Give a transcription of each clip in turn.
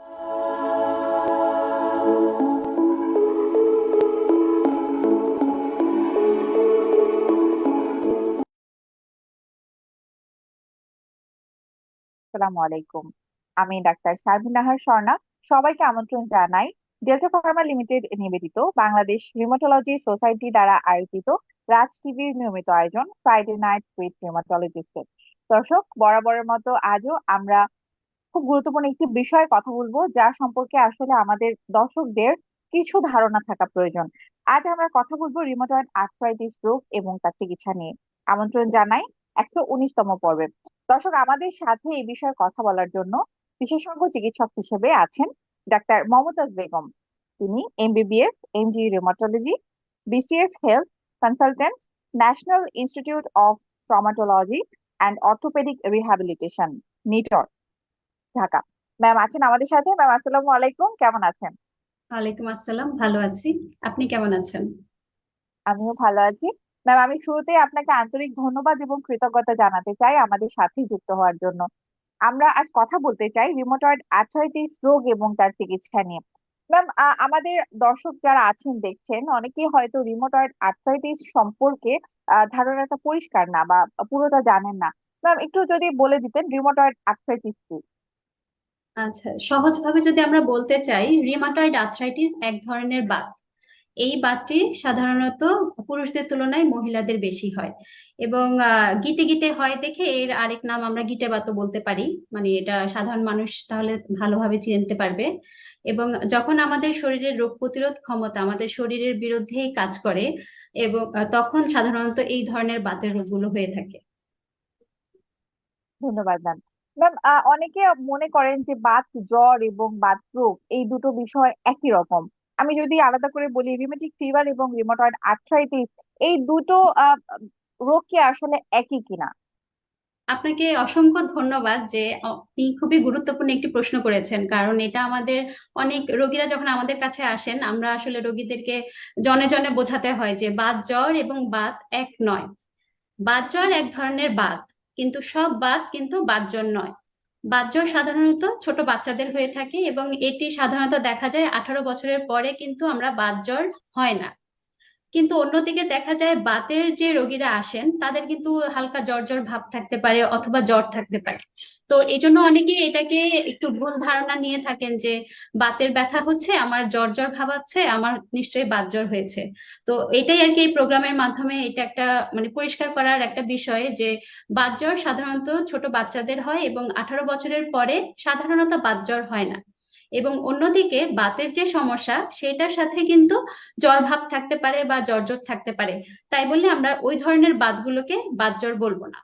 আসসালামু আলাইকুম। আমি ডাক্তার শারমিন নাহার স্বর্ণা। সবাইকে আমন্ত্রণ জানাই ডেল্টা ফার্মা লিমিটেড নিবেদিত বাংলাদেশ রিউমাটোলজি সোসাইটি দ্বারা আয়োজিত রাজ টিভির নিয়মিত আয়োজন ফ্রাইডে নাইট উইথ রিউমাটোলজিস্ট। দর্শক, বরাবরের মতো আজও আমরা খুব গুরুত্বপূর্ণ একটি বিষয়ে কথা বলবো, যা সম্পর্কে আসলে আমাদের দর্শকদের কিছু ধারণা থাকা প্রয়োজন। আজ আমরা কথা বলবো রিউমাটয়েড আর্থ্রাইটিস রোগ এবং তার চিকিৎসা নিয়ে। আমন্ত্রণ জানাই 119তম পর্বে। দর্শক, আমাদের সাথে এই বিষয়ে কথা বলার জন্য বিশেষজ্ঞ চিকিৎসক হিসেবে আছেন ডাক্তার মমতাজ বেগম। তিনি MBBS, MG rheumatology, BCS health consultant, national institute of traumatology and orthopaedic rehabilitation, NITOR, Dhaka. Ma'am আছেন আমাদের সাথে। ম্যাম আসসালামু আলাইকুম, কেমন আছেন? ওয়ালাইকুম আসসালাম, ভালো আছি। আপনি কেমন আছেন? আমিও ভালো আছি। ম্যাম, আমি শুরুতেই আপনাকে আন্তরিক ধন্যবাদ এবং কৃতজ্ঞতা জানাতে চাই আমাদের সাথে যুক্ত হওয়ার জন্য। আমরা আজ কথা বলতে চাই রিউমাটয়েড আর্থ্রাইটিস রোগ এবং তার চিকিৎসা নিয়ে। ম্যাম, আমাদের দর্শক যারা আছেন দেখছেন, অনেকেই হয়তো রিউমাটয়েড আর্থ্রাইটিস সম্পর্কে ধারণাটা পরিষ্কার না বা পুরোটা জানেন না। ম্যাম, একটু যদি বলে দিতেন রিউমাটয়েড আর্থ্রাইটিস কি? আচ্ছা, সহজভাবে যদি আমরা বলতে চাই, রিমাটয়েড আর্থ্রাইটিস এক ধরনের বাত। এই বাতটি সাধারণত পুরুষদের তুলনায় মহিলাদের বেশি হয় এবং গিটে গিটে হয় দেখে এর আরেক নাম আমরা গিটে বাতও বলতে পারি। মানে এটা সাধারণ মানুষ তাহলে ভালোভাবে চিনতে পারবে। এবং যখন আমাদের শরীরের রোগ প্রতিরোধ ক্ষমতা আমাদের শরীরের বিরুদ্ধেই কাজ করে এবং তখন সাধারণত এই ধরনের বাতের রোগগুলো হয়ে থাকে। ধন্যবাদ ম্যাম। ম্যাম, অনেকে মনে করেন যে বাত জ্বর এবং বাত রোগ এই দুটো বিষয় একই রকম। আমি যদি আলাদা করে বলি, রিউমেটিক ফিভার এবং রিউমাটয়েড আর্থ্রাইটিস এই দুটো রোগ কি আসলে একই কিনা? আপনাকে অসংখ্য ধন্যবাদ যে আপনি খুবই গুরুত্বপূর্ণ একটি প্রশ্ন করেছেন, কারণ এটা আমাদের অনেক রোগীরা যখন আমাদের কাছে আসেন আমরা আসলে রোগীদেরকে জনে জনে বোঝাতে হয় যে বাত জ্বর এবং বাত এক নয়। বাত জ্বর এক ধরনের বাত, কিন্তু সব বাত কিন্তু বাত জ্বর নয়। বাত জ্বর সাধারণত ছোট বাচ্চাদের হয়ে থাকে এবং এটি সাধারণত দেখা যায় 18 বছরের পরে, কিন্তু আমরা বাত জ্বর হয় না। কিন্তু অন্যদিকে দেখা যায় বাতের যে রোগীরা আসেন তাদের কিন্তু হালকা জ্বর জ্বর ভাব থাকতে পারে অথবা জ্বর থাকতে পারে। তো এই জন্য অনেকেই এটাকে একটু ভুল ধারণা নিয়ে থাকেন যে বাতের ব্যথা হচ্ছে, আমার জ্বর জ্বর ভাব আছে, আমার নিশ্চয়ই বাত জ্বর হয়েছে। তো এটাই আর কি এই প্রোগ্রামের মাধ্যমে এটা একটা মানে পরিষ্কার করার একটা বিষয় যে বাত জ্বর সাধারণত ছোট বাচ্চাদের হয় এবং 18 বছরের পরে সাধারণত বাত জ্বর হয় না। এবং অন্যদিকে বাতের যে সমস্যা সেটার সাথে কিন্তু জ্বর ভাব থাকতে পারে বা জ্বর জ্বর থাকতে পারে। তাই বললে আমরা ওই ধরনের বাতগুলোকে বাত জ্বর বলবো না।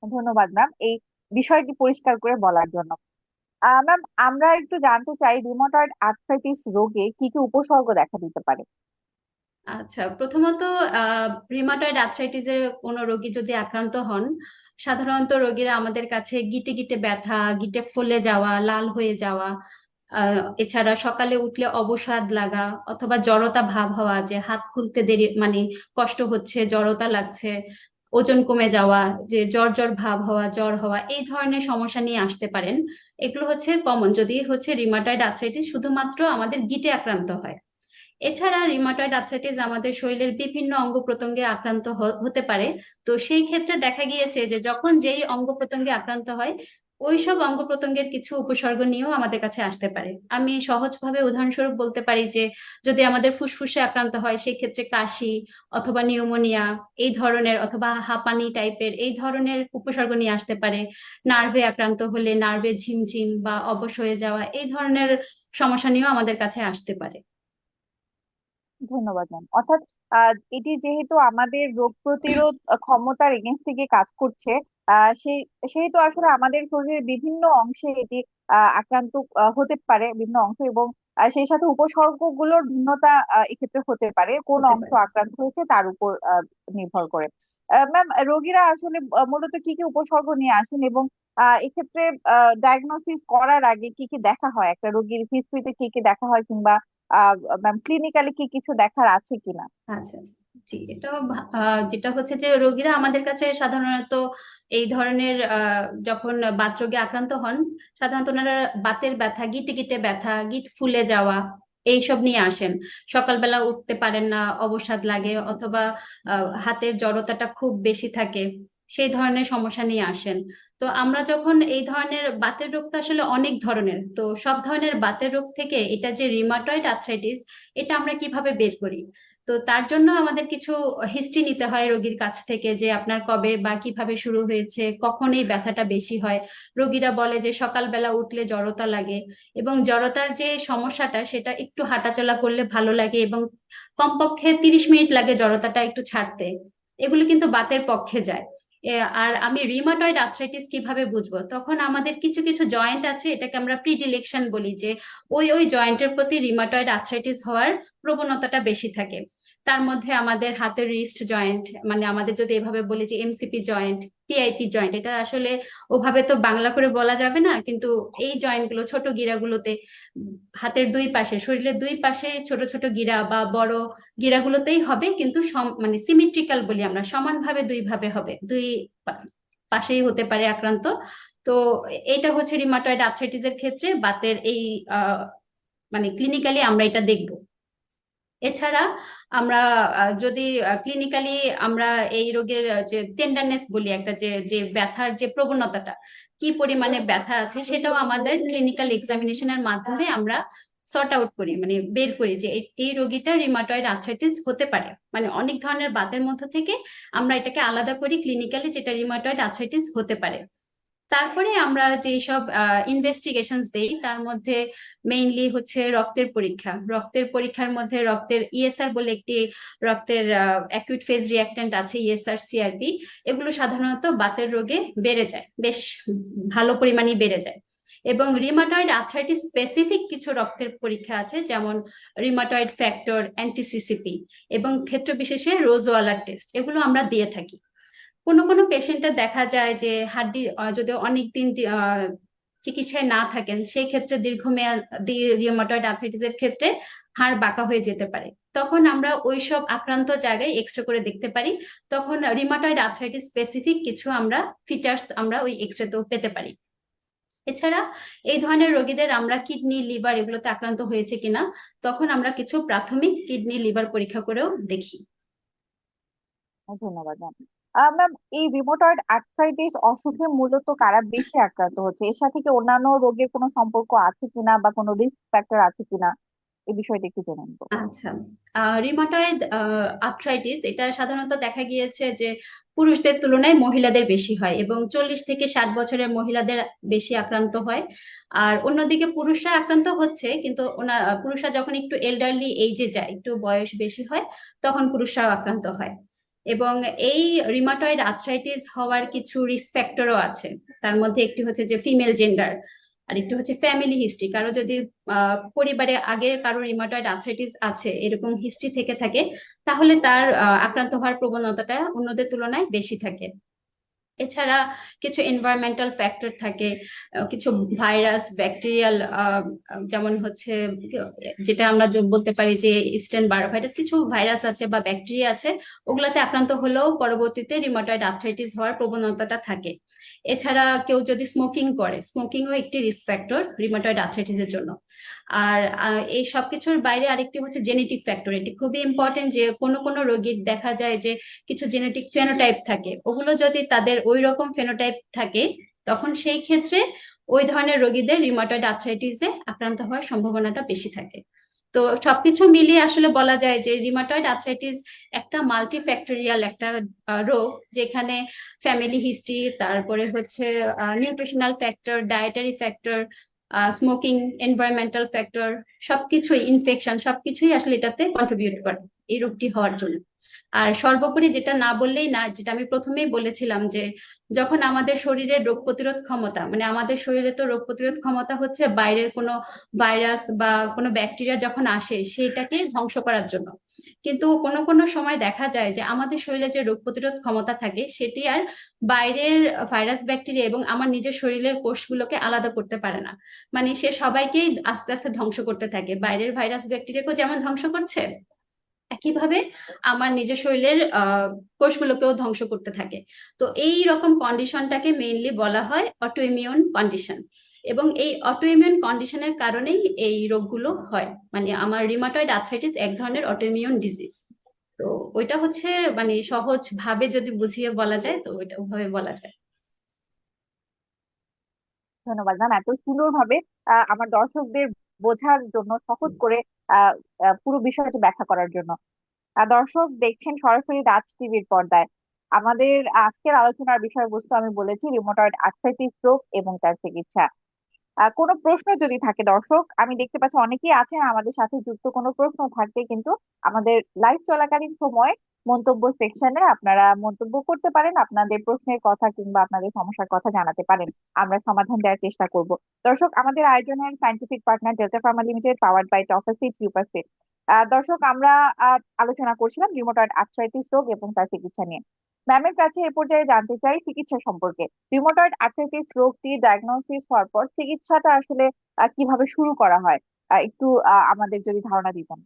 ধন্যবাদ ম্যাম এই বিষয়টি পরিষ্কার করে বলার জন্য। ম্যাম, আমরা একটু জানতে চাই রিউমাটয়েড আর্থ্রাইটিস রোগে কি কি উপসর্গ দেখা দিতে পারে? আচ্ছা, প্রথমত রিমাটয়েড আর্থ্রাইটিসের কোনো রোগী যদি আক্রান্ত হন, সাধারণত রোগীরা আমাদের কাছে গিটে গিটে ব্যথা, গিটে ফুলে যাওয়া, লাল হয়ে যাওয়া, এছাড়া সকালে উঠলে অবসাদ লাগা অথবা জড়তা ভাব হওয়া, যে হাত খুলতে দেরি মানে কষ্ট হচ্ছে, জড়তা লাগছে, ওজন কমে যাওয়া, যে জ্বর জ্বর ভাব হওয়া, জ্বর হওয়া, এই ধরনের সমস্যা নিয়ে আসতে পারেন। এগুলো হচ্ছে কমন যদি হচ্ছে রিমাটয়েড আর্থ্রাইটিস শুধুমাত্র আমাদের গিটে আক্রান্ত হয়। এছাড়া রিমাটয়েড আর্থ্রাইটিস আমাদের শরীরের বিভিন্ন অঙ্গ প্রত্যঙ্গে আক্রান্ত হতে পারে। তো সেই ক্ষেত্রে দেখা গিয়েছে যে যখন যেই অঙ্গ প্রত্যঙ্গে আক্রান্ত হয় ওই সব অঙ্গ প্রত্যঙ্গের কিছু উপসর্গ নিয়েও আমাদের কাছে আসতে পারে। আমি সহজভাবে উদাহরণস্বরূপ বলতে পারি যে যদি আমাদের ফুসফুসে আক্রান্ত হয় সেই ক্ষেত্রে কাশি অথবা নিউমোনিয়া এই ধরনের অথবা হাঁপানি টাইপের এই ধরনের উপসর্গ নিয়ে আসতে পারে। নার্ভে আক্রান্ত হলে নার্ভে ঝিমঝিম বা অবশ হয়ে যাওয়া এই ধরনের সমস্যা নিয়েও আমাদের কাছে আসতে পারে। ধন্যবাদ ম্যাম। অর্থাৎ এটি যেহেতু আমাদের রোগ প্রতিরোধ ক্ষমতার এগেনস্ট থেকে কাজ করছে, সেই সেহেতু আসলে আমাদের শরীরের বিভিন্ন অংশে এটি আক্রান্ত হতে পারে বিভিন্ন অংশ, এবং সেই সাথে উপসর্গগুলোর ভিন্নতা এক্ষেত্রে হতে পারে কোন হতে অংশ পারে। আক্রান্ত হয়েছে তার উপর নির্ভর করে। ম্যাম, রোগীরা আসলে মূলত কি কি উপসর্গ নিয়ে আসেন, এবং এক্ষেত্রে ডায়াগনোসিস করার আগে কি কি দেখা হয়, একটা রোগীর হিস্ট্রিতে কি কি দেখা হয়, কিংবা ম্যাম ক্লিনিক্যালি কি কিছু দেখার আছে কিনা? আচ্ছা আচ্ছা, জি, যেটা হচ্ছে যে রোগীরা আমাদের কাছে সাধারণত এই ধরনের যখন বাত রোগে আক্রান্ত হন, সাধারণত ওনারা বাতের ব্যথা, গিটে গিটে ব্যথা, গিট ফুলে যাওয়া এইসব নিয়ে আসেন। সকালবেলা উঠতে পারেন না, অবসাদ লাগে, অথবা হাতের জড়তাটা খুব বেশি থাকে, সেই ধরনের সমস্যা নিয়ে আসেন। তো আমরা যখন এই ধরনের বাতের রোগ, তো আসলে অনেক ধরনের, তো সব ধরনের বাতের রোগ থেকে এটা যে রিমাটয়েড আর্থ্রাইটিস, এটা আমরা কিভাবে বের করি? তো তার জন্য আমাদের কিছু হিস্ট্রি নিতে হয় রোগীর কাছ থেকে, যে আপনার কবে বা কিভাবে শুরু হয়েছে, কখন এই ব্যথাটা বেশি হয়। রোগীরা বলে যে সকালবেলা উঠলে জড়তা লাগে, এবং জড়তার যে সমস্যাটা সেটা একটু হাঁটাচলা করলে ভালো লাগে, এবং কমপক্ষে 30 মিনিট লাগে জড়তাটা একটু ছাড়তে। এগুলো কিন্তু বাতের পক্ষে যায়। আর আমি রিমাটয়েড আর্থ্রাইটিস কিভাবে বুঝবো? তখন আমাদের কিছু কিছু জয়েন্ট আছে, এটাকে আমরা প্রিডিলেকশন বলি, যে ওই ওই জয়েন্টের প্রতি রিমাটয়েড আর্থ্রাইটিস হওয়ার প্রবণতাটা বেশি থাকে। তার মধ্যে আমাদের হাতের রিস্ট জয়েন্ট, মানে আমাদের যদি এভাবে বলি যে এমসিপি জয়েন্ট, পিআইপি জয়েন্ট, এটা আসলে ওভাবে তো বাংলা করে বলা যাবে না, কিন্তু এই জয়েন্ট গুলো, ছোট গিরাগুলোতে, হাতের দুই পাশে, শরীরের দুই পাশে ছোট ছোট গিরা বা বড় গিরাগুলোতেই হবে, কিন্তু মানে সিমেট্রিক্যাল বলি আমরা, সমানভাবে দুই ভাবে হবে, দুই পা- পাশেই হতে পারে আক্রান্ত। তো এইটা হচ্ছে রিমাটয়েড আর্থ্রাইটিসের ক্ষেত্রে বাতের এই মানে ক্লিনিক্যালি আমরা এটা দেখব। এছাড়া আমরা যদি ক্লিনিক্যালি আমরা এই রোগের যে টেন্ডারনেস বলি, একটা যে যে ব্যথার যে প্রবণতাটা, কি পরিমাণে ব্যথা আছে, সেটাও আমাদের ক্লিনিক্যাল এক্সামিনেশনের মাধ্যমে আমরা সর্ট আউট করি, মানে বের করি যে এই রোগীটা রিমাটয়েড আর্থ্রাইটিস হতে পারে। মানে অনেক ধরনের বাতের মধ্যে থেকে আমরা এটাকে আলাদা করি ক্লিনিক্যালি, যেটা রিমাটয়েড আর্থ্রাইটিস হতে পারে। তারপরে আমরা যেসব ইনভেস্টিগেশনস দেই, তার মধ্যে মেইনলি হচ্ছে রক্তের পরীক্ষা। রক্তের পরীক্ষার মধ্যে রক্তের ইএসআর বলে একটি রক্তের অ্যাকিউট ফেজ রিঅ্যাক্ট্যান্ট আছে, ইএসআর সিআরপি। এগুলো সাধারণত বাতের রোগে বেড়ে যায়, বেশ ভালো পরিমাণে বেড়ে যায়। এবং রিমাটয়েড আর্থ্রাইটিস স্পেসিফিক কিছু রক্তের পরীক্ষা আছে, যেমন রিমাটয়েড ফ্যাক্টর, অ্যান্টিসিসিপি, এবং ক্ষেত্র বিশেষে রোজওয়ালার টেস্ট, এগুলো আমরা দিয়ে থাকি। কোনো কোনো পেশেন্টের দেখা যায় যে হাড্ডি যদি অনেকদিন চিকিৎসায় না থাকেন, সেই ক্ষেত্রে দীর্ঘমেয়াদী রিউমাটয়েড আর্থ্রাইটিসের ক্ষেত্রে হাড় বাঁকা হয়ে যেতে পারে। তখন আমরা ওইসব আক্রান্ত জায়গায় এক্সরে করে দেখতে পারি। তখন রিউমাটয়েড আর্থ্রাইটিস স্পেসিফিক কিছু আমরা ফিচার্স আমরা ওই এক্সরেতেও পেতে পারি। এছাড়া এই ধরনের রোগীদের আমরা কিডনি, লিভার এগুলোতে আক্রান্ত হয়েছে কিনা, তখন আমরা কিছু প্রাথমিক কিডনি লিভার পরীক্ষা করেও দেখি। ধন্যবাদ ম্যাম। ম্যাম, এই রিউমাটয়েড আর্থ্রাইটিস অসুখে মূলত কারা বেশি আক্রান্ত হচ্ছে? এর সাথে কি অন্যান্য রোগের কোনো সম্পর্ক আছে কিনা বা কোনো রিস্ক ফ্যাক্টর আছে কিনা, এই বিষয়টা একটু জেনে নিবো। আচ্ছা, রিমাটয়েড আর্থ্রাইটিস এটা সাধারণত দেখা গিয়েছে যে পুরুষদের তুলনায় মহিলাদের বেশি হয়, এবং 40 থেকে 60 বছরের মহিলাদের বেশি আক্রান্ত হয়। আর অন্যদিকে পুরুষরা আক্রান্ত হচ্ছে, কিন্তু পুরুষরা যখন একটু এল্ডারলি এইজে যায়, একটু বয়স বেশি হয়, তখন পুরুষরাও আক্রান্ত হয়। এবং এই রিমাটয়েড আর্থ্রাইটিস হওয়ার কিছু রিস্ক ফ্যাক্টরও আছে। তার মধ্যে একটি হচ্ছে যে ফিমেল জেন্ডার, আর একটু হচ্ছে ফ্যামিলি হিস্ট্রি। কারো যদি পরিবারে আগে কারো রিমাটয়েড আর্থ্রাইটিস আছে এরকম হিস্ট্রি থেকে থাকে, তাহলে তার আক্রান্ত হওয়ার প্রবণতাটা অন্যদের তুলনায় বেশি থাকে। এছাড়া কিছু এনভায়রনমেন্টাল ফ্যাক্টর থাকে, কিছু ভাইরাস, ব্যাকটেরিয়াল, যেমন হচ্ছে যেটা আমরা বলতে পারি যে ইস্টার্ন বার ভাইরাস, কিছু ভাইরাস আছে বা ব্যাকটেরিয়া আছে, ওগুলাতে আক্রান্ত হলেও পরবর্তীতে রিউমাটয়েড আর্থ্রাইটিস হওয়ার প্রবণতাটা থাকে। এছাড়া কেউ যদি স্মোকিং করে, স্মোকিংও একটি রিস্ক ফ্যাক্টর রিউমাটয়েড আর্থ্রাইটিসের জন্য। আর এই সবকিছুর বাইরে আরেকটি হচ্ছে জেনেটিক ফ্যাক্টর, এটি খুবই ইম্পর্টেন্ট। যে কোনো কোনো রোগীর দেখা যায় যে কিছু জেনেটিক ফেনোটাইপ থাকে, ওগুলো যদি তাদের ওই রকম ফেনোটাইপ থাকে, তখন সেই ক্ষেত্রে ওই ধরনের রোগীদের রিউমাটয়েড আর্থ্রাইটিসে আক্রান্ত হওয়ার সম্ভাবনাটা বেশি থাকে। তো সবকিছু মিলিয়ে আসলে বলা যায় যে রিউমাটয়েড আর্থ্রাইটিস একটা মাল্টিফ্যাক্টরিয়াল একটা রোগ, যেখানে ফ্যামিলি হিস্ট্রি, তারপরে হচ্ছে nutritional factor, dietary factor, smoking, environmental factor, সবকিছুই, ইনফেকশন, সবকিছুই আসলে এটাতে কন্ট্রিবিউট করে এই রোগটি হওয়ার জন্য। আর সর্বোপরি যেটা না বললেই না, যেটা আমি প্রথমেই বলেছিলাম, যে যখন আমাদের শরীরের রোগ প্রতিরোধ ক্ষমতা, মানে আমাদের শরীরে তো রোগ প্রতিরোধ ক্ষমতা হচ্ছে বাইরের কোনো ভাইরাস বা কোনো ব্যাকটেরিয়া যখন আসে সেটাকে ধ্বংস করার জন্য। কিন্তু কোনো কোনো সময় দেখা যায় যে আমাদের শরীরে যে রোগ প্রতিরোধ ক্ষমতা থাকে সেটি আর বাইরের ভাইরাস, ব্যাকটেরিয়া এবং আমার নিজের শরীরের কোষগুলোকে আলাদা করতে পারে না। মানে সে সবাইকেই আস্তে আস্তে ধ্বংস করতে থাকে, বাইরের ভাইরাস ব্যাকটেরিয়াকেও যেমন ধ্বংস করছে, একইভাবে আমার নিজের শরীরের কোষগুলোকেও ধ্বংস করতে থাকে। তো এই রকম কন্ডিশনটাকে মেইনলি বলা হয় অটোইমিউন কন্ডিশন। এবং এই অটোইমিউন কন্ডিশনের কারণেই এই রোগগুলো হয়। মানে আমার রিমাটয়েড আর্থ্রাইটিস এক ধরনের অটোইমিউন ডিজিজ। তো ওইটা হচ্ছে মানে সহজ ভাবে যদি বুঝিয়ে বলা যায় তো ওইটা ওভাবে বলা যায়। ধন্যবাদ ম্যাম, এত সুন্দরভাবে আমার দর্শকদের বোঝার জন্য, সহজ করে আহ পুরো বিষয়টি ব্যাখ্যা করার জন্য। দর্শক দেখছেন সরাসরি রাজ টিভির পর্দায়। আমাদের আজকের আলোচনার বিষয়বস্তু আমি বলেছি রিউমাটয়েড আর্থ্রাইটিস রোগ এবং তার চিকিৎসা। কোনো প্রশ্ন যদি থাকে দর্শক, আমি দেখতে পাচ্ছি অনেকেই আছেন আমাদের সাথে যুক্ত, কোনো প্রশ্ন থাকলে কিন্তু আমাদের লাইভ চলাকালীন সময় মন্তব্য সেকশনে আপনারা মন্তব্য করতে পারেন, আপনাদের প্রশ্নের কথা কিংবা আপনাদের সমস্যার কথা জানাতে পারেন, আমরা সমাধান দেওয়ার চেষ্টা করব। দর্শক, আমাদের আয়োজনের scientific partner Delta pharma limited, powered by টফাসিড ইউপারসিড। দর্শক, আমরা আলোচনা করছিলাম রিউমাটয়েড আর্থ্রাইটিস রোগ এবং তার চিকিৎসা নিয়ে। ম্যামের কাছে এ পর্যায়ে জানতে চাই চিকিৎসা সম্পর্কে। রিউমাটয়েড আর্থ্রাইটিস রোগটি ডায়াগনোসিস হওয়ার পর চিকিৎসাটা আসলে কিভাবে শুরু করা হয়, একটু আমাদের যদি ধারণা দিতেন।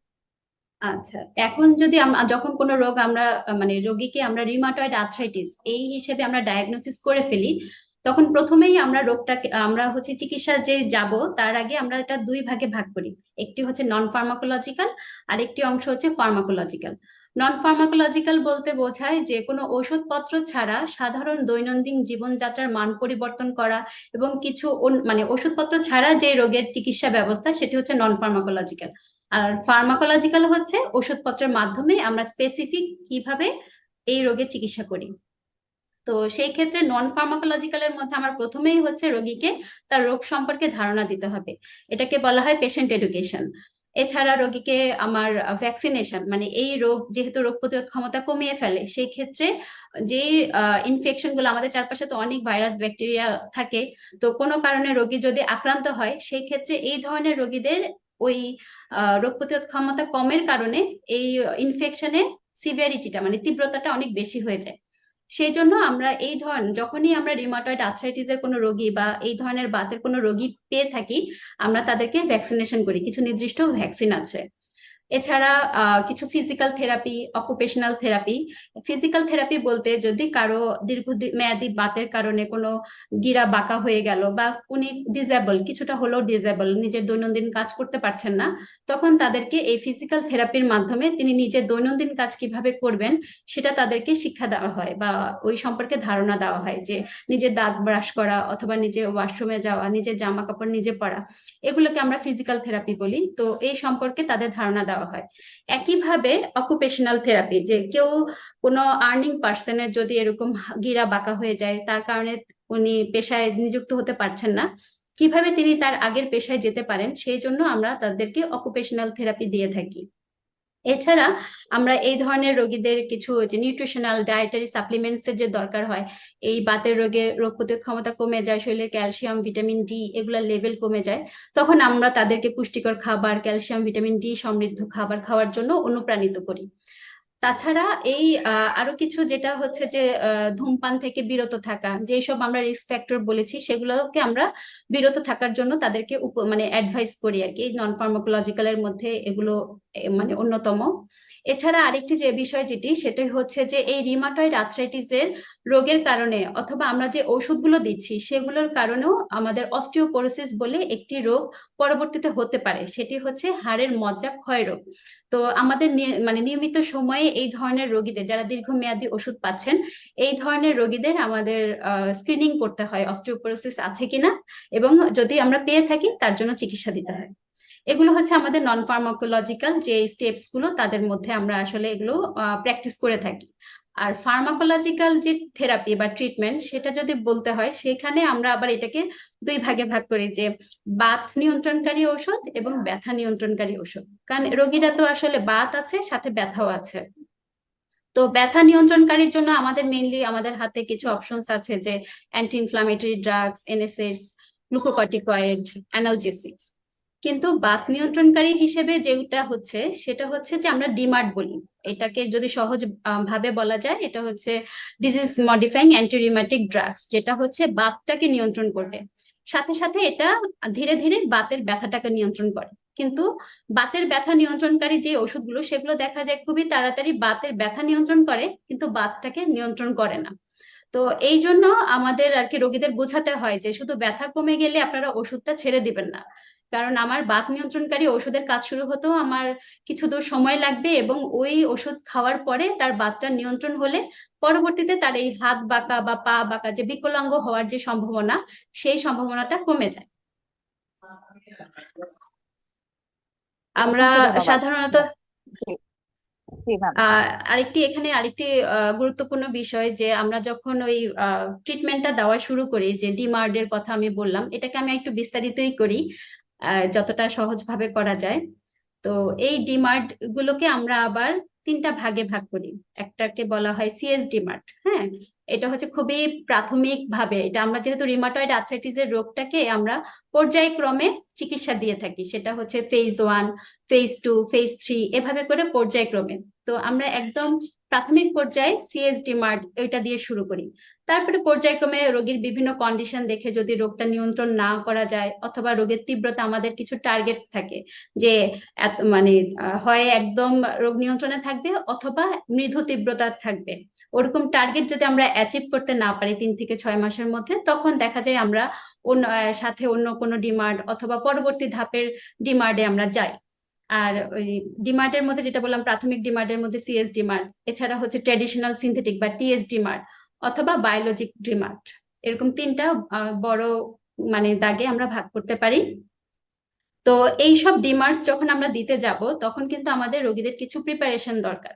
আচ্ছা, এখন যদি যখন কোনো রোগ আমরা মানে রোগীকে আমরা রিউমাটয়েড আর্থ্রাইটিস এই হিসেবে আমরা ডায়াগনোসিস করে ফেলি, তখন প্রথমেই আমরা রোগটাকে আমরা হচ্ছে চিকিৎসা যে যাব তার আগে আমরা এটা দুই ভাগে ভাগ করি। একটি হচ্ছে নন ফার্মাকোলজিক্যাল, আর একটি অংশ হচ্ছে ফার্মাকোলজিক্যাল। নন ফার্মাকোলজিক্যাল বলতে বোঝায় যে কোনো ওষুধপত্র ছাড়া সাধারণ দৈনন্দিন জীবনযাত্রার মান পরিবর্তন করা এবং কিছু মানে ওষুধপত্র ছাড়া যে রোগের চিকিৎসা ব্যবস্থা সেটি হচ্ছে নন ফার্মাকোলজিক্যাল। আর ফার্মাকোলজিক্যাল হচ্ছে ওষুধপত্রের মাধ্যমে আমরা স্পেসিফিক কিভাবে এই রোগের চিকিৎসা করি। তো সেই ক্ষেত্রে নন ফার্মাকোলজিক্যালের মধ্যে আমার প্রথমেই হচ্ছে রোগীকে তার রোগ সম্পর্কে ধারণা দিতে হবে। এটাকে বলা হয় পেশেন্ট এডুকেশন। এছাড়া রোগীকে আমার ভ্যাকসিনেশন, মানে এই রোগ যেহেতু রোগ প্রতিরোধ ক্ষমতা কমিয়ে ফেলে, সেই ক্ষেত্রে যে ইনফেকশন গুলো আমাদের চারপাশে তো অনেক ভাইরাস ব্যাকটেরিয়া থাকে, তো কোনো কারণে রোগী যদি আক্রান্ত হয় সেই ক্ষেত্রে এই ধরনের রোগীদের ওই রোগ প্রতিরোধ ক্ষমতা কমের কারণে এই ইনফেকশনের সিভিয়ারিটিটা মানে তীব্রতাটা অনেক বেশি হয়ে যায়। সেই জন্য আমরা এই ধরনের যখনই আমরা রিউমাটয়েড আর্থ্রাইটিসের কোনো রোগী বা এই ধরনের বাতের কোনো রোগী পেয়ে থাকি, আমরা তাদেরকে ভ্যাকসিনেশন করি। কিছু নির্দিষ্ট ভ্যাকসিন আছে। এছাড়া কিছু physical therapy, occupational therapy. Physical therapy বলতে যদি কারো মেয়াদি বাতের কারণে কোনো গিরা বাঁকা হয়ে গেল বা উনি ডিসেবল, কিছুটা হলেও ডিসেবল, নিজের দৈনন্দিন কাজ করতে পারছেন না, তখন তাদেরকে এই ফিজিক্যাল থেরাপির মাধ্যমে তিনি নিজের দৈনন্দিন কাজ কিভাবে করবেন সেটা তাদেরকে শিক্ষা দেওয়া হয় বা ওই সম্পর্কে ধারণা দেওয়া হয়, যে নিজের দাঁত ব্রাশ করা অথবা নিজে ওয়াশরুমে যাওয়া, নিজের জামা কাপড় নিজে পরা, এগুলোকে আমরা ফিজিক্যাল থেরাপি বলি। তো এই সম্পর্কে তাদের ধারণা দেওয়া হয়। একইভাবে অকুপেশনাল থেরাপি, যে কেউ কোনো আর্নিং পার্সনের যদি এরকম গিরা বাঁকা হয়ে যায়, তার কারণে উনি পেশায় নিযুক্ত হতে পারছেন না, কিভাবে তিনি তার আগের পেশায় যেতে পারেন সেই জন্য আমরা তাদেরকে অকুপেশনাল থেরাপি দিয়ে থাকি। এছাড়া আমরা এই ধরনের রোগীদের কিছু যে নিউট্রিশনাল ডায়েটারি সাপ্লিমেন্টস এর যে দরকার হয়, এই বাতের রোগে রোগ প্রতিরোধ ক্ষমতা কমে যায়, শরীরে ক্যালসিয়াম ভিটামিন ডি এগুলা লেভেল কমে যায়, তখন আমরা তাদেরকে পুষ্টিকর খাবার, ক্যালসিয়াম ভিটামিন ডি সমৃদ্ধ খাবার খাওয়ার জন্য অনুপ্রাণিত করি। তাছাড়া এই আরো কিছু যেটা হচ্ছে যে ধূমপান থেকে বিরত থাকা, যেসব আমরা রিস্ক ফ্যাক্টর বলেছি সেগুলোকে আমরা বিরত থাকার জন্য তাদেরকে মানে অ্যাডভাইস করি আর কি। নন ফার্মাকোলজিক্যালের মধ্যে এগুলো মানে অন্যতম। এছাড়া আরেকটি যে বিষয় যেটি সেটা হচ্ছে যে এই রিউমাটয়েড আর্থ্রাইটিসের রোগের কারণে অথবা আমরা যে ওষুধগুলো দিচ্ছি সেগুলোর কারণেও আমাদের অস্টিওপোরোসিস বলে একটি রোগ পরবর্তীতে হতে পারে, সেটি হচ্ছে হাড়ের মজ্জা ক্ষয় রোগ। তো আমাদের মানে নিয়মিত সময়ে এই ধরনের রোগীদের, যারা দীর্ঘমেয়াদী ওষুধ পাচ্ছেন, এই ধরনের রোগীদের আমাদের স্ক্রিনিং করতে হয় অস্টিওপোরোসিস আছে কিনা, এবং যদি আমরা পেয়ে থাকি তার জন্য চিকিৎসা দিতে হয়। এগুলো হচ্ছে আমাদের নন ফার্মাকোলজিক্যাল যে স্টেপস গুলো, তাদের মধ্যে আমরা আসলে এগুলো প্র্যাকটিস করে থাকি। আর ফার্মাকোলজিক্যাল যে থেরাপি বা ট্রিটমেন্ট সেটা যদি বলতে হয়, সেখানে আমরা আবার এটাকে দুই ভাগে ভাগ করি, যে বাত নিয়ন্ত্রণকারী ওষুধ এবং ব্যথা নিয়ন্ত্রণকারী ওষুধ। কারণ রোগীরা তো আসলে বাত আছে সাথে ব্যথাও আছে। তো ব্যথা নিয়ন্ত্রণকারীর জন্য আমাদের মেইনলি আমাদের হাতে কিছু অপশনস আছে, যে anti inflammatory drugs, NSS, glucocorticoid, analgesics. কিন্তু বাত নিয়ন্ত্রণকারী হিসেবে যেটা হচ্ছে সেটা হচ্ছে যে আমরা ডিমার্ট বলি। এটাকে যদি সহজ ভাবে বলা যায়, এটা হচ্ছে disease modifying anti rheumatic drugs, যেটা হচ্ছে বাতটাকে নিয়ন্ত্রণ করবে, সাথে সাথে এটা ধীরে ধীরে বাতের ব্যথাটাকে নিয়ন্ত্রণ করে। কিন্তু বাতের ব্যথা নিয়ন্ত্রণকারী যে ওষুধগুলো সেগুলো দেখা যায় খুবই তাড়াতাড়ি বাতের ব্যথা নিয়ন্ত্রণ করে, কিন্তু বাতটাকে নিয়ন্ত্রণ করে না। তো এই জন্য আমাদের আর কি রোগীদের বোঝাতে হয় যে শুধু ব্যথা কমে গেলে আপনারা ওষুধটা ছেড়ে দিবেন না, কারণ আমার বাত নিয়ন্ত্রণকারী ওষুধের কাজ শুরু হতেও আমার কিছু দূর সময় লাগবে, এবং ওই ওষুধ খাওয়ার পরে তার বাতটা নিয়ন্ত্রণ হলে পরবর্তীতে তার এই হাত বাঁকা বা পা বাঁকা যে বিকলাঙ্গ হওয়ার যে সম্ভাবনা, সেই সম্ভাবনাটা কমে যায়। আমরা অসংখ্য ধন্যবাদ সাধারণত ম্যাম। জি, জি ম্যাম। আরেকটি গুরুত্বপূর্ণ বিষয় যে আমরা যখন ওই ট্রিটমেন্টটা দেওয়া শুরু করি, যে ডিমার্ডের কথা আমি বললাম, এটাকে আমি একটু বিস্তারিতই করি যতটা সহজভাবে করা যায়। তো এই ডিমার্ট গুলোকে আমরা আবার তিনটা ভাগে ভাগ করি। একটাকে বলা হয় সিএস ডিমার্ট। হ্যাঁ, এটা হচ্ছে খুবই প্রাথমিক ভাবে, এটা আমরা যেহেতু রিমাটয়েড আর্থ্রাইটিসের রোগটাকে আমরা পর্যায়ক্রমে চিকিৎসা দিয়ে থাকি, সেটা হচ্ছে ফেজ 1, ফেজ 2, ফেজ 3 এভাবে করে পর্যায়ক্রমে। তো আমরা একদম প্রাথমিক পর্যায়ে সিএস ডিমার্ট ওইটা দিয়ে শুরু করি। তারপরে পর্যায়ক্রমে রোগীর বিভিন্ন কন্ডিশন দেখে যদি রোগটা নিয়ন্ত্রণ না করা যায়, অথবা রোগের তীব্রতা, আমাদের কিছু টার্গেট থাকে যে এত মানে হয় একদম রোগ নিয়ন্ত্রণে থাকবে অথবা মৃদু তীব্রতা থাকবে। ওরকম টার্গেট যদি আমরা অ্যাচিভ করতে না পারি 3 থেকে 6 মাসের মধ্যে, তখন দেখা যায় আমরা অন্য সাথে অন্য কোনো ডিমান্ড অথবা পরবর্তী ধাপের ডিমান্ডে আমরা যাই। আর ওই ডিমার্টের মধ্যে যেটা বললাম, প্রাথমিক ডিমার্টের মধ্যে সিএস ডিমার্ট, এছাড়া হচ্ছে ট্র্যাডিশনাল সিনথেটিক বা টিএস ডিমার্ট, অথবা বায়োলজিক ডিমার্ট, এরকম তিনটা বড় দাগে আমরা ভাগ করতে পারি। তো এই সব ডিমার্টস যখন আমরা দিতে যাব, তখন কিন্তু আমাদের রোগীদের কিছু প্রিপারেশন দরকার।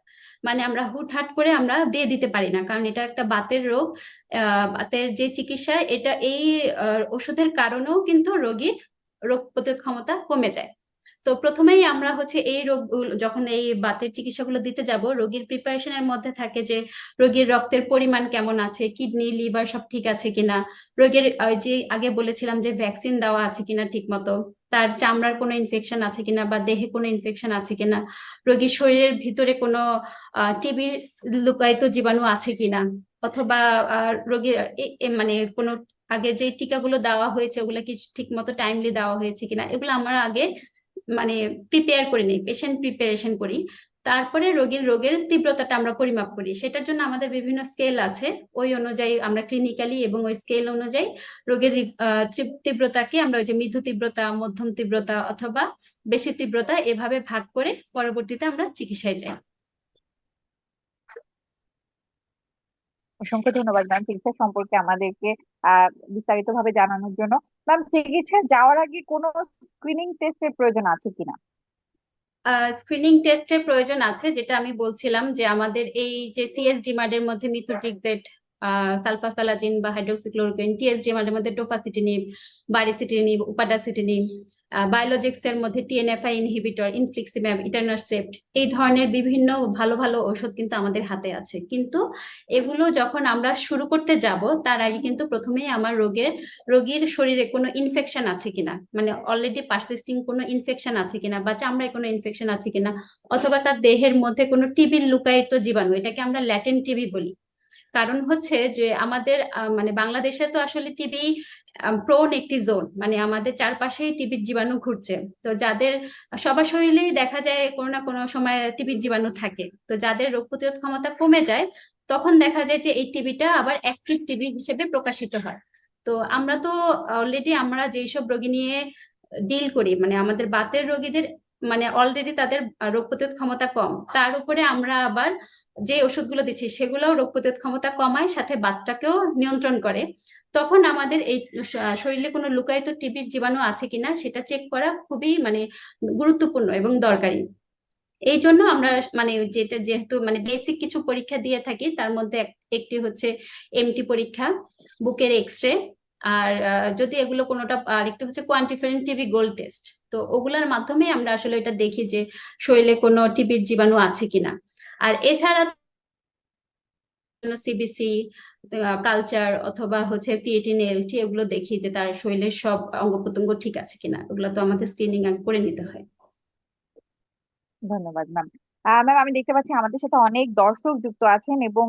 আমরা হুটহাট করে আমরা দিয়ে দিতে পারি না, কারণ এটা একটা বাতের রোগ। বাতের যে চিকিৎসা, এটা এই ওষুধের কারণেও কিন্তু রোগীর রোগ প্রতিরোধ ক্ষমতা কমে যায়। তো প্রথমেই আমরা হচ্ছে এই রোগ, যখন এই বাতের চিকিৎসাগুলো দিতে যাব, রোগীর প্রিপারেশনের মধ্যে থাকে যে রোগীর রক্তের পরিমাণ কেমন আছে, কিডনি লিভার সব ঠিক আছে কিনা, রোগীর যে আগে বলেছিলাম যে ভ্যাকসিন দেওয়া আছে কিনা ঠিক মতো, তার চামড়ার কোনো ইনফেকশন আছে কিনা বা দেহে কোনো ইনফেকশন আছে কিনা, রোগীর শরীরের ভিতরে কোনো টিবির লুকায়িত জীবাণু আছে কিনা, অথবা রোগীর কোনো আগে যে টিকাগুলো দেওয়া হয়েছে ওগুলো কি ঠিক মতো টাইমলি দেওয়া হয়েছে কিনা, এগুলো আমরা আগে মানে প্রিপেয়ার করে নিই, পেশেন্ট প্রিপারেশন করি। তারপরে রোগের তীব্রতাটা আমরা পরিমাপ করি, সেটার জন্য আমাদের বিভিন্ন স্কেল আছে। ওই অনুযায়ী আমরা ক্লিনিক্যালি এবং ওই স্কেল অনুযায়ী রোগের তীব্রতাকে আমরা ওই যে মৃদু তীব্রতা, মধ্যম তীব্রতা অথবা বেশি তীব্রতা এভাবে ভাগ করে পরবর্তীতে আমরা চিকিৎসায় যাই। অসংখ্য ধন্যবাদ ম্যাম চিকিৎসা সম্পর্কে আমাদেরকে বিস্তারিত ভাবে জানানোর জন্য। ম্যাম, চিকিৎসা যাওয়ার আগে কোনো স্ক্রিনিং টেস্টের প্রয়োজন আছে কিনা? স্ক্রিনিং টেস্টের প্রয়োজন আছে, যেটা আমি বলছিলাম যে আমাদের এই যে সিএস ডিমার্ডের মধ্যে মিথোট্রিক্সেট, সালফাসালাজিন বা হাইড্রোক্সিক্লোরোকুইন, টিএস ডিমার্ডের মধ্যে টোফাসিটিনিব, বারিসিটিনিব, উপাডাসিটিনিব, বায়োলজিক্স এর মধ্যে টিএনএফআই ইনহিবিটর, ইনফ্লিক্সিম্যাব, ইটারনারসেপ্ট, এই ধরনের বিভিন্ন ভালো ভালো ঔষধ কিন্তু আমাদের হাতে আছে। কিন্তু এগুলো যখন আমরা শুরু করতে যাব, তার আগে কিন্তু প্রথমেই আমার রোগীর শরীরে কোনো ইনফেকশন আছে কিনা, অলরেডি পারসিস্টিং কোনো ইনফেকশন আছে কিনা, বা চামড়ায় কোনো ইনফেকশন আছে কিনা, অথবা তার দেহের মধ্যে কোনো টিবির লুকায়িত জীবাণু, এটাকে আমরা ল্যাটেন্ট টিবি বলি। কারণ হচ্ছে যে আমাদের বাংলাদেশে তো আসলে টিবি প্রোন একটি জোন, আমাদের চারপাশেই টিবির জীবাণু ঘুরছে। তো যাদের সবার শরীরেই দেখা যায় কোনো না কোনো সময় টিবির জীবাণু থাকে, তো যাদের রোগ প্রতিরোধ ক্ষমতা কমে যায়, তখন দেখা যায় যে এই টিবিটা আবার অ্যাক্টিভ টিবি হিসেবে প্রকাশিত হয়। তো আমরা তো অলরেডি আমরা যেসব রোগী নিয়ে ডিল করি, আমাদের বাতের রোগীদের অলরেডি তাদের রোগ প্রতিরোধ ক্ষমতা কম, তার উপরে আমরা আবার যে ওষুধগুলো দিচ্ছি সেগুলোও রোগ প্রতিরোধ ক্ষমতা কমায়, সাথে বাতটাকেও নিয়ন্ত্রণ করে। তখন আমাদের এই শরীরে কোনো লুকায়িত টিবির জীবাণু আছে কিনা সেটা চেক করা খুবই গুরুত্বপূর্ণ এবং দরকারি। এই জন্য আমরা যেটা যেহেতু বেসিক কিছু পরীক্ষা দিয়ে থাকি, তার মধ্যে একটি হচ্ছে এমটি পরীক্ষা, বুকের এক্স রে, আর যদি এগুলো কোনোটা, আর একটু হচ্ছে কোয়ান্টিফারেন্ট টিবি গোল্ড টেস্ট। তো ওগুলোর মাধ্যমে আমরা আসলে এটা দেখি যে শরীরে কোনো টিবির জীবাণু আছে কিনা। আর এছাড়া সিবিসি, কালচার অথবা হচ্ছে ক্রিয়েটিন এলটি, এগুলো দেখি যে তার শরীরের সব অঙ্গ প্রত্যঙ্গ ঠিক আছে কিনা, ওগুলো তো আমাদের স্ক্রিনিং করে নিতে হয়। ধন্যবাদ ম্যাম। ম্যাম, আমি দেখতে পাচ্ছি আমাদের সাথে অনেক দর্শক যুক্ত আছেন এবং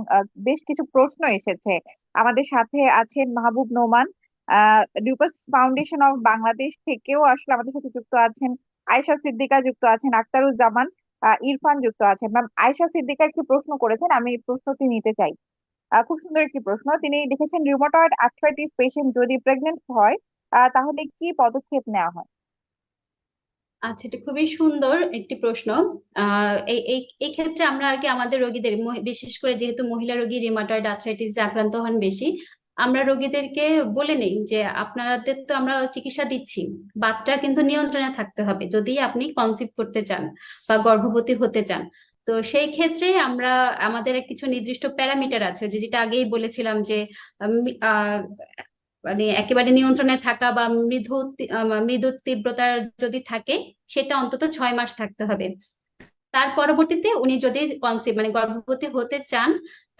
বেশ কিছু প্রশ্ন এসেছে। আমাদের সাথে আছেন Mahbub Noman, lupus foundation of Bangladesh থেকেও আসলে আমাদের সাথে যুক্ত আছেন। আয়েশা সিদ্দিকা যুক্ত আছেন, আক্তারুজ্জামান, ইরফান যুক্ত আছেন। ম্যাম, আয়েশা সিদ্দিকা একটি প্রশ্ন করেছেন, আমি এই প্রশ্নটি নিতে চাই। খুব সুন্দর একটি প্রশ্ন। তিনি লিখেছেন, রিউমাটয়েড আর্থ্রাইটিস পেশেন্ট যদি প্রেগনেন্ট হয় তাহলে কি পদক্ষেপ নেওয়া হয়? আচ্ছা, এটা খুবই সুন্দর একটি প্রশ্ন। এই এই এই ক্ষেত্রে আমরা আগে আমাদের রোগীদের বিশেষ করে যেহেতু মহিলা রোগী রিমাটয়েড আর্থ্রাইটিস আক্রান্ত হন বেশি, আমরা রোগীদেরকে বলে নেই যে আপনাদের তো আমরা চিকিৎসা দিচ্ছি, বাচ্চা কিন্তু নিয়ন্ত্রণে থাকতে হবে যদি আপনি কনসিভ করতে চান বা গর্ভবতী হতে চান। তো সেই ক্ষেত্রে আমরা আমাদের কিছু নির্দিষ্ট প্যারামিটার আছে, যে যেটা আগেই বলেছিলাম যে আহ, মানে একেবারে নিয়ন্ত্রণে থাকা বা মৃদু তীব্রতার যদি থাকে, সেটা অন্তত 6 মাস থাকতে হবে। তার পরবর্তীতে উনি যদি কনসিভ মানে গর্ভবতী হতে চান,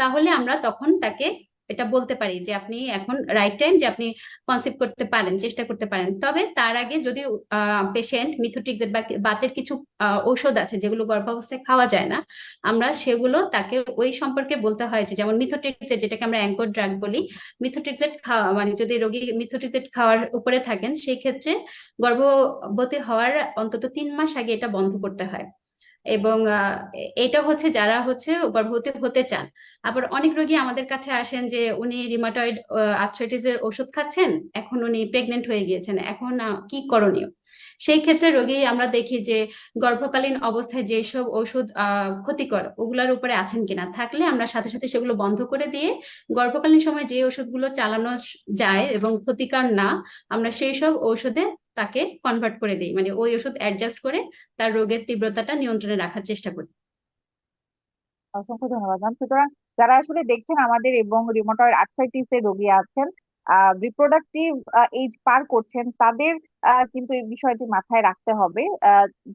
তাহলে আমরা তখন তাকে এটা বলতে পারি যে আপনি এখন রাইট টাইম, যে আপনি কনসিভ করতে পারেন, চেষ্টা করতে পারেন। তবে তার আগে যদি পেশেন্ট মিথোট্রিক্সেট বা বাতের কিছু ঔষধ আছে যেগুলো গর্ভাবস্থায় খাওয়া যায় না, আমরা সেগুলো তাকে ওই সম্পর্কে বলতে হয়, যে যেমন মিথোট্রিক্সেট, যেটাকে আমরা অ্যাঙ্কর ড্রাগ বলি। মিথোট্রিক্সেট খাওয়া মানে যদি রোগী মিথোট্রিক্সেট খাওয়ার উপরে থাকেন, সেই ক্ষেত্রে গর্ভবতী হওয়ার অন্তত 3 মাস আগে এটা বন্ধ করতে হয়। এবং এটা হচ্ছে যারা হচ্ছে গর্ভবতী হতে চান। আবার অনেক রোগী আমাদের কাছে আসেন যে উনি রিমাটয়েড আর্থ্রাইটিস এর ওষুধ খাচ্ছেন, এখন উনি প্রেগনেন্ট হয়ে গিয়েছেন, এখন কি করণীয়? সেই ক্ষেত্রে রোগী আমরা দেখি যে গর্ভকালীন অবস্থায় যেসব ওষুধ ক্ষতিকর ওগুলোর উপরে আছেন কিনা, থাকলে আমরা সাথে সাথে সেগুলো বন্ধ করে দিয়ে গর্ভকালীন সময় যে ওষুধগুলো চালানো যায় এবং ক্ষতিকর না, আমরা সেই সব ঔষধে তাকে কনভার্ট করে দিই, মানে ওই ওষুধ অ্যাডজাস্ট করে তার রোগের তীব্রতাটা নিয়ন্ত্রণে রাখার চেষ্টা করি। অসংখ্য ধন্যবাদ ম্যাম। সুতরাং যারা আসলে দেখছেন আমাদের এবং রিউমাটয়েড আর্থ্রাইটিস এর রোগী আছেন, রিপ্রোডাক্টিভ এজ পার করছেন, তাদের কিন্তু এই বিষয়টি মাথায় রাখতে হবে,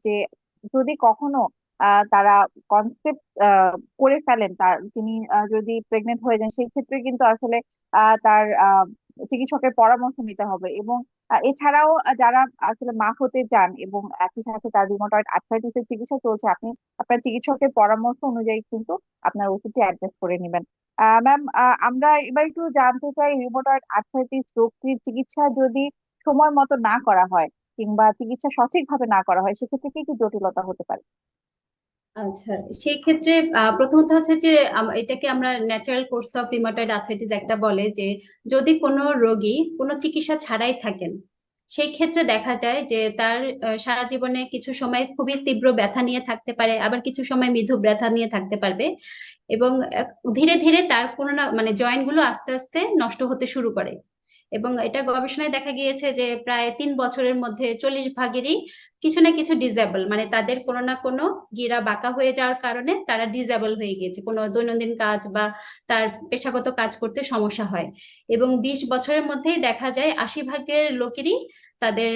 যে যদি কখনো তারা কনসেপ্ট করে ফেলেন, তার তিনি যদি প্রেগনেন্ট হয়ে যান, সেই ক্ষেত্রে কিন্তু আসলে তার চিকিৎসকের পরামর্শ নিতে হবে। এবং এছাড়াও যারা আসলে মা হতে চান এবং একই সাথে তার রিউমাটয়েড আর্থ্রাইটিস এর চিকিৎসা চলছে, আপনি আপনার চিকিৎসকের পরামর্শ অনুযায়ী কিন্তু আপনার ওষুধটি অ্যাডজাস্ট করে নেবেন। ম্যাম, আমরা এবার একটু জানতে চাই, রিউমাটয়েড আর্থ্রাইটিস রোগটির চিকিৎসা যদি সময় মতো না করা হয় কিংবা চিকিৎসা সঠিকভাবে না করা হয়, সেক্ষেত্রে কি কি জটিলতা হতে পারে? আচ্ছা, সেই ক্ষেত্রে প্রথমত হচ্ছে যে এটাকে আমরা natural course of rheumatoid arthritis একটা বলে, যে যদি কোনো রোগী কোনো চিকিৎসা ছাড়াই থাকেন, সেই ক্ষেত্রে দেখা যায় যে তার সারা জীবনে কিছু সময় খুবই তীব্র ব্যথা নিয়ে থাকতে পারে, আবার কিছু সময় মৃদু ব্যথা নিয়ে থাকতে পারবে। এবং ধীরে ধীরে তার কোনো না মানে জয়েন্ট গুলো আস্তে আস্তে নষ্ট হতে শুরু করে। এবং এটা গবেষণায় দেখা গিয়েছে যে প্রায় 3 বছরের মধ্যে 40 ভাগেরই কিছু না কিছু ডিসেবল, মানে তাদের কোনো না কোনো গিরা বাঁকা হয়ে যাওয়ার কারণে তারা ডিসেবল হয়ে গিয়েছে, কোনো দৈনন্দিন কাজ বা তার পেশাগত কাজ করতে সমস্যা হয়। এবং 20 বছরের মধ্যেই দেখা যায় 80 ভাগের লোকেরই তাদের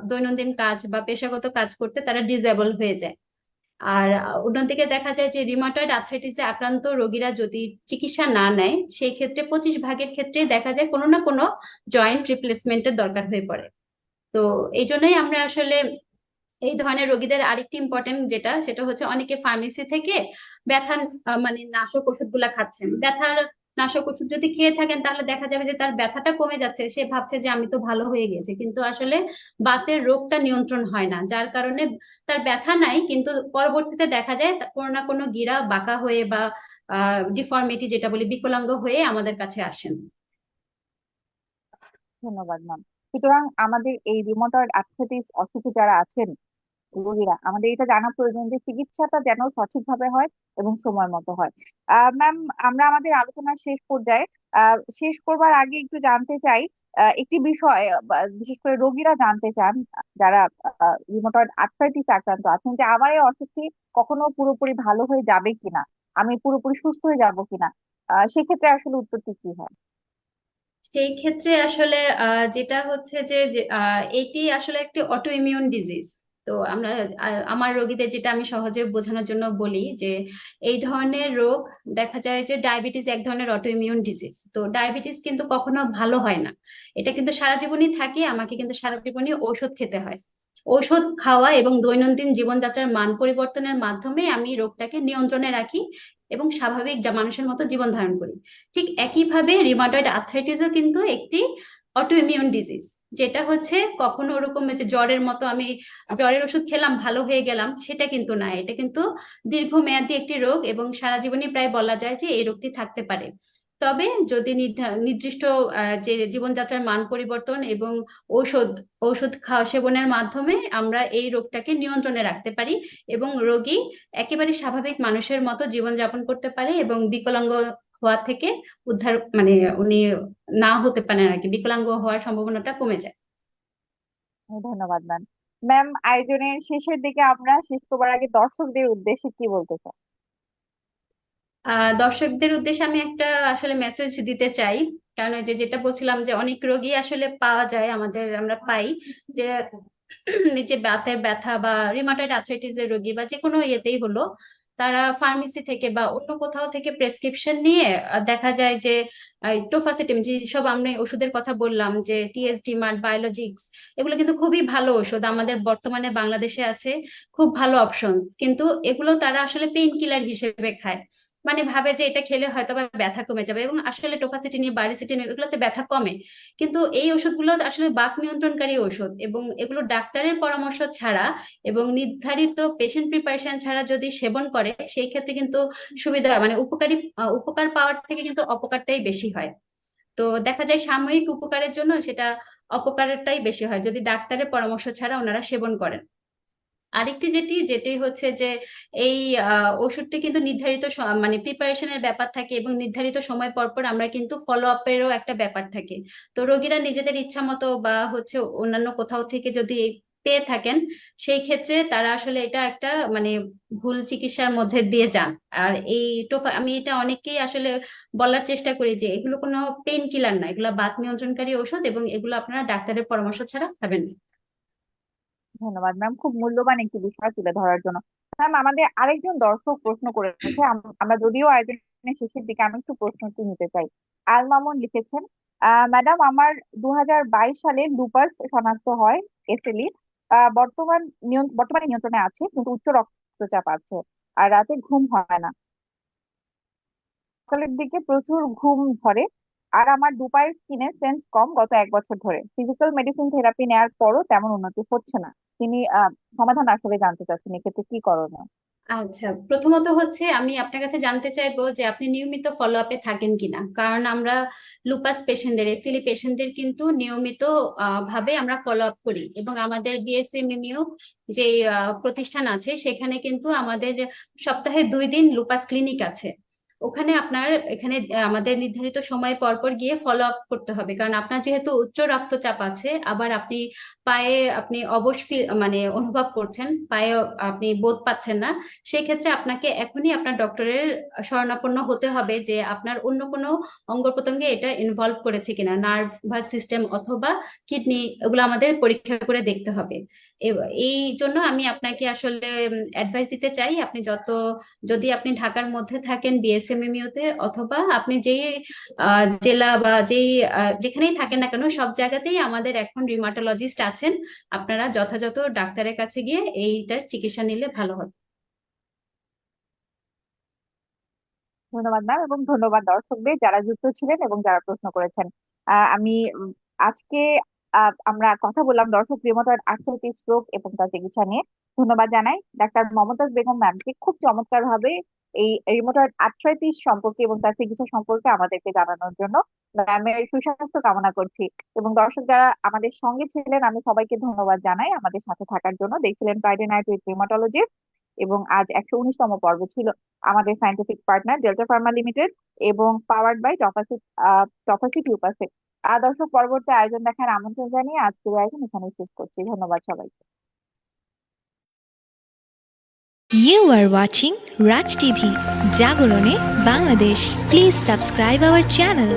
দৈনন্দিন কাজ বা পেশাগত কাজ করতে তারা ডিসেবল হয়ে যায়। আর অন্যদিকে দেখা যায় যে রিমাটয়েড আর্থ্রাইটিসে আক্রান্ত রোগীরা যদি চিকিৎসা না নেয়, সেই ক্ষেত্রে 25 ভাগের ক্ষেত্রে দেখা যায় কোনো না কোনো জয়েন্ট রিপ্লেসমেন্টের দরকার হয়ে পড়ে। তো এই জন্যই আমরা আসলে এই ধরনের রোগীদের আরেকটি ইম্পর্টেন্ট যেটা, সেটা হচ্ছে অনেকে ফার্মেসি থেকে ব্যথার মানে নাশক ওষুধ গুলা খাচ্ছেন। ব্যথার নাশক ওষুধ যদি খেয়ে থাকেন, তাহলে দেখা যাবে যে তার ব্যথাটা কমে যাচ্ছে, সে ভাবছে যে আমি তো ভালো হয়ে গেছি, কিন্তু আসলে বাতের রোগটা নিয়ন্ত্রণ হয় না, যার কারণে তার ব্যথা নাই, কিন্তু পরবর্তীতে দেখা যায় কোনো না কোনো গিরা বাঁকা হয়ে বা ডিফর্মিটি যেটা বলি বিকলাঙ্গ হয়ে আমাদের কাছে আসেন। ধন্যবাদ ম্যাম। সুতরাং আমাদের এই রিউমাটয়েড আর্থ্রাইটিস অসুখী যারা আছেন রোগীরা, আমাদের এটা জানা প্রয়োজন যে চিকিৎসাটা যেন সঠিকভাবে হয় এবং সময় মতো হয়। ম্যাম, আমরা আমাদের আলোচনার শেষ পর্যায়ে, শেষ করবার আগে একটু জানতে চাই একটি বিষয়, বিশেষ করে রোগীরা জানতে চান যারা রিউমাটয়েড আর্থ্রাইটিস আক্রান্ত আছেন, যে আমার এই অসুখটি কখনো পুরোপুরি ভালো হয়ে যাবে কিনা, আমি পুরোপুরি সুস্থ হয়ে যাব কিনা। সেক্ষেত্রে আসলে উত্তরটি কি হয়? সেই ক্ষেত্রে আসলে যেটা হচ্ছে যে এটি আসলে একটি অটো ইমিউন ডিজিজ। তো আমরা আমার রোগীদের যেটা আমি সহজে বোঝানোর জন্য বলি যে এই ধরনের রোগ, দেখা যায় যে ডায়াবেটিস এক ধরনের অটো ইমিউন ডিজিজ। তো ডায়াবেটিস কিন্তু কখনো ভালো হয় না, এটা কিন্তু সারা জীবনই থাকে, আমাকে কিন্তু সারা জীবনই ঔষধ খেতে হয়। ঔষধ খাওয়া এবং দৈনন্দিন জীবনযাত্রার মান পরিবর্তনের মাধ্যমে আমি রোগটাকে নিয়ন্ত্রণে রাখি এবং স্বাভাবিক যা মানুষের মতো জীবন ধারণ করি। ঠিক একইভাবে রিউমাটয়েড আর্থ্রাইটিসও কিন্তু একটি অটো ইমিউন ডিজিজ, যেটা হচ্ছে কখনো ওরকম যে জ্বরের মতো আমি জ্বরের ওষুধ খেলাম ভালো হয়ে গেলাম, সেটা কিন্তু না। এটা কিন্তু দীর্ঘমেয়াদী একটি রোগ এবং সারা জীবনই প্রায় বলা যায় যে এই রোগটি থাকতে পারে। তবে যদি নির্দিষ্ট যে জীবনযাত্রার মান পরিবর্তন এবং ঔষধ ঔষধ খাওয়া সেবনের মাধ্যমে আমরা এই রোগটাকে নিয়ন্ত্রণে রাখতে পারি এবং রোগী একেবারে স্বাভাবিক মানুষের মতো জীবনযাপন করতে পারে এবং বিকলাঙ্গ হওয়া থেকে উদ্ধার মানে উনি না হতে পারেন আর কি, বিকলাঙ্গ হওয়ার সম্ভাবনাটা কমে যায়। ধন্যবাদ ম্যাম। ম্যাম, আয়োজনের শেষের দিকে আমরা শেষ করবার আগে দর্শকদের উদ্দেশ্যে কি বলতে চাই? দর্শকদের উদ্দেশ্যে আমি একটা আসলে মেসেজ দিতে চাই। কারণ ওই যে যেটা বলছিলাম যে অনেক রোগী আসলে পাওয়া যায়, আমরা পাই যে যে বাতের ব্যথা বা রিমাটয়েড আর্থ্রাইটিসের রোগী বা যে কোনো ইয়েতেই হলো, তারা ফার্মেসি থেকে বা অন্য কোথাও থেকে প্রেসক্রিপশন নিয়ে দেখা যায় যে টোফাসেটিম, যে সব আমরা ওষুধের কথা বললাম, যে টিএসডি মার্ট, বায়োলজিক্স, এগুলো কিন্তু খুবই ভালো ওষুধ আমাদের বর্তমানে বাংলাদেশে আছে, খুব ভালো অপশন। কিন্তু এগুলো তারা আসলে পেইন কিলার হিসেবে খায়, মানে ভাবে যে এটা খেলে হয়তো বা ব্যথা কমে যাবে, এবং আসলে টোফাসিটিনি, বারিসিটিন এগুলোতে ব্যথা কমে। কিন্তু এই ওষুধগুলো আসলে বাত নিয়ন্ত্রণকারী ওষুধ এবং এগুলো ডাক্তারের পরামর্শ ছাড়া এবং নির্ধারিত পেশেন্ট প্রিপারেশন ছাড়া যদি সেবন করে, সেই ক্ষেত্রে কিন্তু সুবিধা মানে উপকার পাওয়ার থেকে কিন্তু অপকারটাই বেশি হয়। তো দেখা যায় সাময়িক উপকারের জন্য সেটা অপকারটাই বেশি হয় যদি ডাক্তারের পরামর্শ ছাড়া ওনারা সেবন করেন। আরেকটি যেটি হচ্ছে যে এই ওষুধটি কিন্তু নির্ধারিত মানে প্রিপারেশনের ব্যাপার থাকে এবং নির্ধারিত সময় পর পর আমরা কিন্তু ফলো আপেরও একটা ব্যাপার থাকে। তো রোগীরা নিজেদের ইচ্ছা মতো বা হচ্ছে অন্যান্য কোথাও থেকে যদি পেয়ে থাকেন, সেই ক্ষেত্রে তারা আসলে এটা একটা মানে ভুল চিকিৎসার মধ্যে দিয়ে যান। আর এই আমি এটা অনেককেই আসলে বলার চেষ্টা করি যে এগুলো কোনো পেইন কিলার না, এগুলো বাত নিয়ন্ত্রণকারী ওষুধ এবং এগুলো আপনারা ডাক্তারের পরামর্শ ছাড়া খাবেন না। ধন্যবাদ ম্যাম, খুব মূল্যবান একটি বিষয় তুলে ধরার জন্য। ম্যাম, আমাদের আরেকজন দর্শক প্রশ্ন করেছে, আমরা যদিও আয়োজনের শেষের দিকে, আমি একটু প্রশ্নটি নিতে চাই। আল মামুন লিখেছেন, ম্যাডাম, আমার 2022 সালে লুপাস শনাক্ত হয়, এসএলই। বর্তমানে নিয়ন্ত্রণে আছে, কিন্তু উচ্চ রক্তচাপ আছে আর রাতে ঘুম হয় না, সকালের দিকে প্রচুর ঘুম ধরে। আর আমার দুপায়ের স্কিনে সেন্স কম গত 1 বছর ধরে। ফিজিক্যাল মেডিসিন থেরাপি নেওয়ার পরও তেমন উন্নতি হচ্ছে না। তিনি সমাধান আসলে জানতে চাচ্ছেন এক্ষেত্রে কি করণীয়। আচ্ছা, প্রথমত হচ্ছে আমি আপনার কাছে জানতে চাইবো যে আপনি নিয়মিত ফলো আপে থাকেন কিনা, কারণ আমরা লুপাস পেশেন্টদের, এসিলি পেশেন্টদের কিন্তু নিয়মিত ভাবে আমরা ফলো আপ করি এবং আমাদের বিএসএমএমইউ যে প্রতিষ্ঠান আছে সেখানে কিন্তু আমাদের সপ্তাহে 2 দিন লুপাস ক্লিনিক আছে। ওখানে আপনার এখানে আমাদের নির্ধারিত সময় পর পর গিয়ে ফলো আপ করতে হবে, কারণ আপনার যেহেতু উচ্চ রক্তচাপ আছে, আবার আপনি পায়ে আপনি অবশ মানে অনুভব করছেন, পায়ে আপনি বোধ পাচ্ছেন না, সেই ক্ষেত্রে আপনাকে এখনই আপনার ডক্টরের শরণাপন্ন হতে হবে যে আপনার অন্য কোনো অঙ্গ প্রত্যঙ্গে এটা ইনভলভ করেছে কিনা, নার্ভাস সিস্টেম অথবা কিডনি, এগুলো আমাদের পরীক্ষা করে দেখতে হবে। এই জন্য আমি আপনাকে আসলে অ্যাডভাইস দিতে চাই, আপনি যদি আপনি ঢাকার মধ্যে থাকেন বিএসএমএমইউ তে, অথবা আপনি যেই জেলা বা যেখানেই থাকেন না কেন, সব জায়গাতেই আমাদের এখন রিমাটোলজিস্ট আছেন। আপনারা যথাযথ ডাক্তারের কাছে গিয়ে এইটার চিকিৎসা নিলে ভালো হবে। ধন্যবাদ ম্যাম, এবং ধন্যবাদ দর্শকদের যারা যুক্ত ছিলেন এবং যারা প্রশ্ন করেছেন। আমি আজকে আমরা কথা বললাম দর্শক রিমোটয়েড আর্থ্রাইটিস, স্ট্রোক এবং তার চিকিৎসা নিয়ে। ধন্যবাদ জানাই ডাক্তার মমতাজ বেগম ম্যামকে খুব চমৎকার ভাবে এই রিমোটয়েড আর্থ্রাইটিস সম্পর্কে এবং তার চিকিৎসা সম্পর্কে আমাদেরকে জানানোর জন্য ম্যামের সুস্বাস্থ্য কামনা করছি। এবং দর্শক যারা আমাদের সঙ্গে ছিলেন, আমি সবাইকে ধন্যবাদ জানাই আমাদের সাথে থাকার জন্য। দেখছিলেন ফ্রাইডে নাইট উইথ রিমোটোলজি, এবং আজ 119তম পর্ব ছিল আমাদের scientific partner Delta pharma limited এবং পাওয়ার্ড বাই টফাসি টিউপাসে। দর্শক, পরবর্তী আয়োজন দেখার আমন্ত্রণ জানিয়ে আজকের আয়োজন এখানে শেষ করছি। ধন্যবাদ সবাইকে। You are watching Raj TV, Jagorone, Bangladesh. Please subscribe our channel.